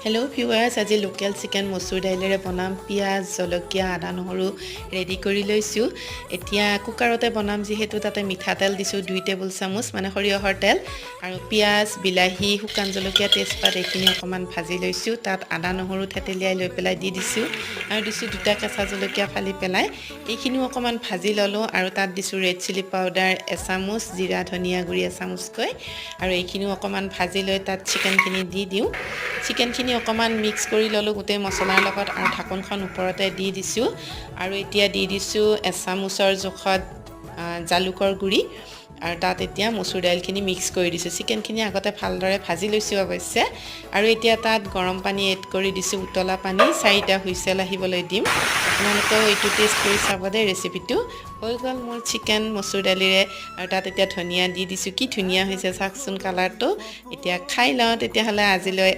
Hello viewers, আজি local chicken মসুৰ দাইলেৰে বনাম পিয়াজ জলকীয়া আদা নহৰু ৰেডি কৰি লৈছো এতিয়া কুকাৰতে বনাম যেহেতু তাতে মিঠাতেল দিছো 2 টেবুল চামুচ মানে সৰিয়হৰ তেল আৰু পিয়াজ বিলাহী শুকান জলকীয়া তেজপাত এইখিনি অকমান ভাজি লৈছো তাত আদা নহৰু থেতেলিয়াই লৈ পেলাই দি দিছো আৰু দিছো দুটা কেঁচা জলকীয়া ফালি পেলাই এইখিনি অকমান ভাজি ললো আৰু তাত দিছো ৰেড চিলি পাউডাৰ এচামুচ জিৰা ধনিয়া গুৰি এচামুচকৈ আৰু এইখিনি অকমান ভাজি লৈ তাত চিকেনখিনি দি দিও চিকেনখিনি অকমান মিক্স কৰি ললো গুটে মছলাৰ লগত আৰু ঢাকনখন ওপৰতে দি দিছো আৰু এতিয়া দি দিছো এচামুচৰ জোখত জালুকৰ গুৰি আৰু তাত এতিয়া মসুৰ দাইলখিনি মিক্স কৰি দিছো চিকেনখিনি আগতে ভালদৰে ভাজি লৈছো অৱশ্যে আৰু এতিয়া তাত গৰম পানী এড কৰি দিছো উতলা পানী 4টা হুইসেল আহিবলৈ দিম আপোনালোকে এইটো টেষ্ট কৰি চাব দে ৰেচিপিটো হৈ গল মোৰ চিকেন মসুৰ দাইলেৰে আৰু তাত এতিয়া ধনিয়া দি দিছো কি ধুনিয়া হৈছে চাকচোন কালাৰটো এতিয়া খাই লওঁ তেতিয়া হলে আজিলৈ